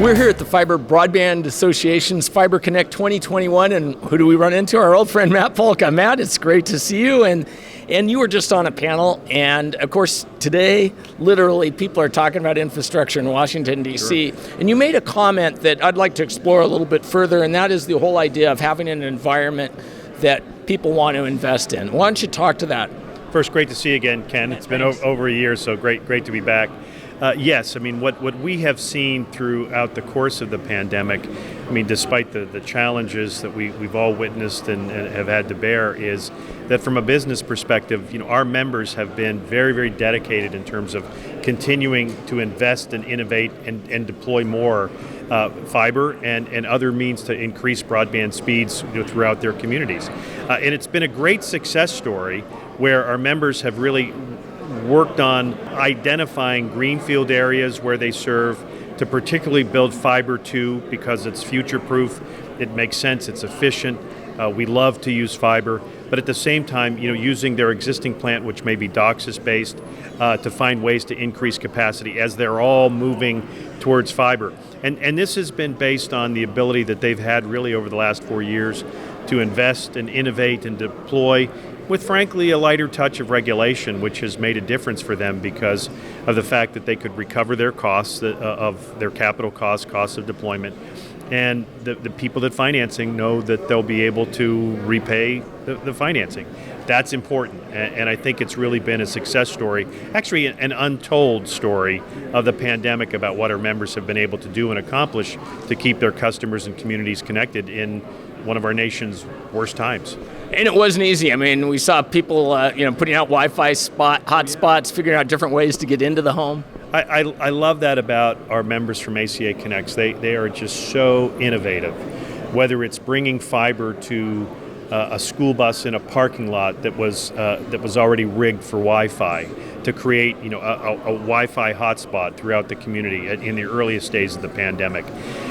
We're here at the Fiber Broadband Association's Fiber Connect 2021, and who do we run into? Our old friend Matt Polka. Matt, it's great to see you, and you were just on a panel, and of course today, literally, people are talking about infrastructure in Washington, D.C., Sure. and you made a comment that I'd like to explore a little bit further, and that is the whole idea of having an environment that people want to invest in. Why don't you talk to that? First, great to see you again, Ken. It's been over a year, so great to be back. Yes, I mean, what we have seen throughout the course of the pandemic, I mean, despite the challenges that we've all witnessed and have had to bear, is that from a business perspective, you know, our members have been very dedicated in terms of continuing to invest and innovate and deploy more fiber and other means to increase broadband speeds, you know, throughout their communities. And it's been a great success story where our members have really worked on identifying greenfield areas where they serve to particularly build fiber to, because it's future-proof, it makes sense, it's efficient, we love to use fiber, but at the same time, you know, using their existing plant, which may be DOCSIS-based, to find ways to increase capacity as they're all moving towards fiber. And this has been based on the ability that they've had really over the last 4 years to invest and innovate and deploy with, frankly, a lighter touch of regulation, which has made a difference for them because of the fact that they could recover their costs of their capital costs of deployment. And the people that financing know that they'll be able to repay the financing. That's important, and I think it's really been a success story, actually an untold story of the pandemic about what our members have been able to do and accomplish to keep their customers and communities connected in one of our nation's worst times. And it wasn't easy. I mean, we saw people putting out Wi-Fi hotspots, figuring out different ways to get into the home. I love that about our members from ACA Connects. They are just so innovative, whether it's bringing fiber to a school bus in a parking lot that was already rigged for Wi-Fi, to create, you know, a Wi-Fi hotspot throughout the community in the earliest days of the pandemic,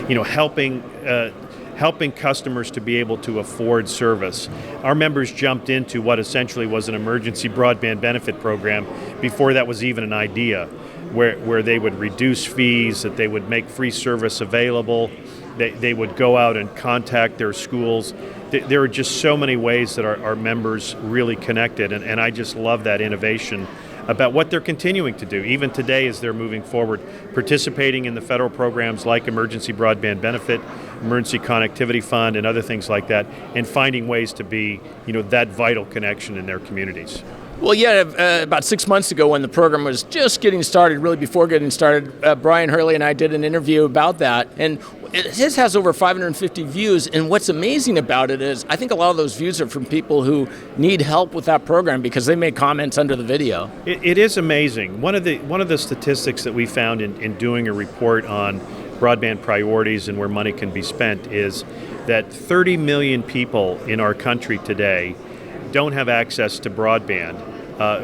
you know, helping customers to be able to afford service. Our members jumped into what essentially was an Emergency Broadband Benefit Program before that was even an idea, where they would reduce fees, that they would make free service available, they would go out and contact their schools. There are just so many ways that our members really connected, and I just love that innovation about what they're continuing to do, even today as they're moving forward, participating in the federal programs like Emergency Broadband Benefit, Emergency Connectivity Fund, and other things like that, and finding ways to be, you know, that vital connection in their communities. Well, yeah, about 6 months ago when the program was just getting started, really before getting started, Brian Hurley and I did an interview about that, and his has over 550 views, and what's amazing about it is I think a lot of those views are from people who need help with that program because they made comments under the video. It is amazing. One of the statistics that we found in doing a report on broadband priorities and where money can be spent is that 30 million people in our country today don't have access to broadband,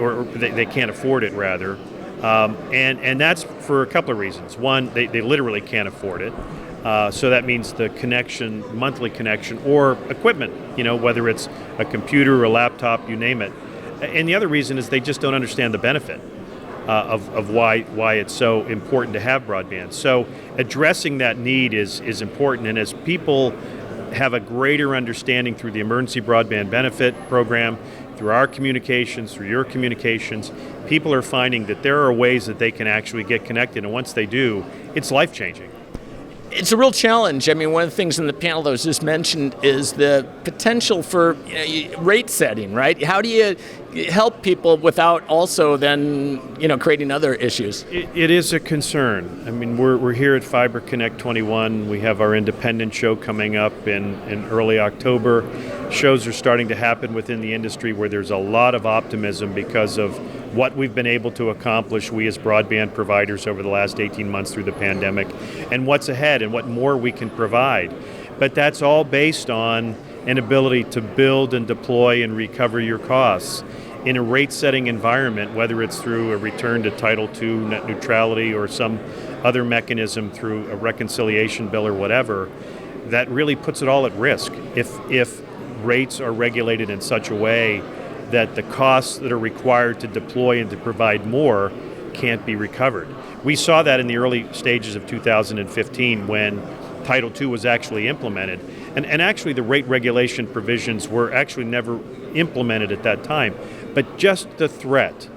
or they can't afford it, rather. And that's for a couple of reasons. One, they literally can't afford it. So that means the connection, monthly connection, or equipment, you know, whether it's a computer or a laptop, you name it. And the other reason is they just don't understand the benefit of why it's so important to have broadband. So addressing that need is important. And as people have a greater understanding through the Emergency Broadband Benefit Program, through our communications, through your communications, people are finding that there are ways that they can actually get connected, and once they do, it's life-changing. It's a real challenge. I mean, one of the things in the panel that was just mentioned is the potential for rate setting, right? How do you help people without also then, you know, creating other issues? It is a concern. I mean, we're here at Fiber Connect 21. We have our independent show coming up in early October. Shows are starting to happen within the industry where there's a lot of optimism because of what we've been able to accomplish, we as broadband providers, over the last 18 months through the pandemic, and what's ahead and what more we can provide. But that's all based on an ability to build and deploy and recover your costs in a rate-setting environment, whether it's through a return to Title II net neutrality or some other mechanism through a reconciliation bill or whatever. That really puts it all at risk if rates are regulated in such a way that the costs that are required to deploy and to provide more can't be recovered. We saw that in the early stages of 2015 when Title II was actually implemented. And actually the rate regulation provisions were actually never implemented at that time. But just the threat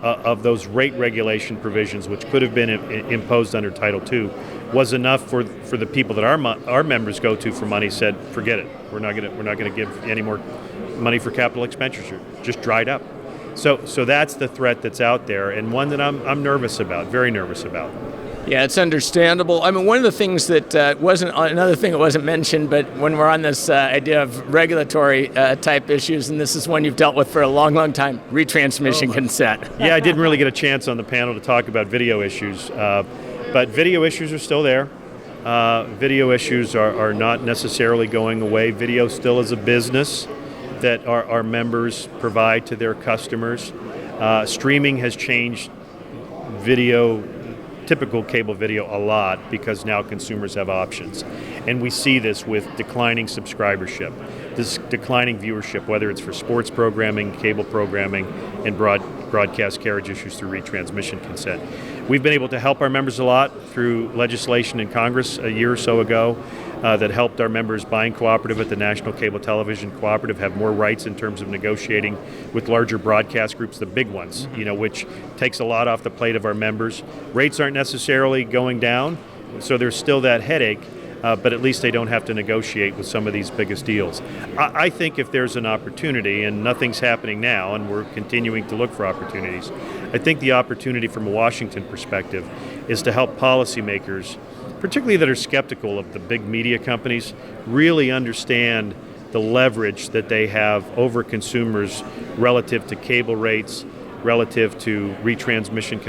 of those rate regulation provisions, which could have been imposed under Title II, was enough for the people that our members go to for money said, forget it. We're not going to give any more money for capital expenditure. Just dried up. So that's the threat that's out there, and one that I'm nervous about, very nervous about. Yeah, it's understandable. I mean, one of the things that another thing that wasn't mentioned, but when we're on this idea of regulatory type issues, and this is one you've dealt with for a long, long time, retransmission consent. Yeah, I didn't really get a chance on the panel to talk about video issues, but video issues are still there. Video issues are not necessarily going away. Video still is a business that our members provide to their customers. Streaming has changed typical cable video a lot because now consumers have options. And we see this with declining subscribership, this declining viewership, whether it's for sports programming, cable programming, and broadcast carriage issues through retransmission consent. We've been able to help our members a lot through legislation in Congress a year or so ago that helped our members buying cooperative at the National Cable Television Cooperative have more rights in terms of negotiating with larger broadcast groups, the big ones, which takes a lot off the plate of our members. Rates aren't necessarily going down, so there's still that headache, but at least they don't have to negotiate with some of these biggest deals. I think if there's an opportunity, and nothing's happening now, and we're continuing to look for opportunities, I think the opportunity from a Washington perspective is to help policymakers, particularly that are skeptical of the big media companies, really understand the leverage that they have over consumers relative to cable rates, relative to retransmission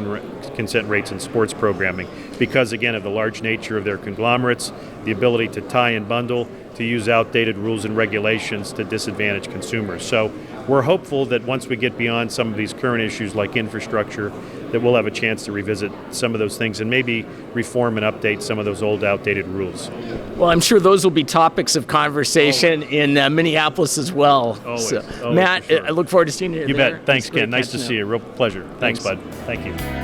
consent rates in sports programming, because again of the large nature of their conglomerates, the ability to tie and bundle, to use outdated rules and regulations to disadvantage consumers. So we're hopeful that once we get beyond some of these current issues like infrastructure, that we'll have a chance to revisit some of those things and maybe reform and update some of those old outdated rules. Well, I'm sure those will be topics of conversation in Minneapolis as well. Always, so, always, Matt, for sure. I look forward to seeing you there. You bet. Thanks, It's great Ken. Nice to catching see you. up. Real pleasure. Thanks, bud. Thank you.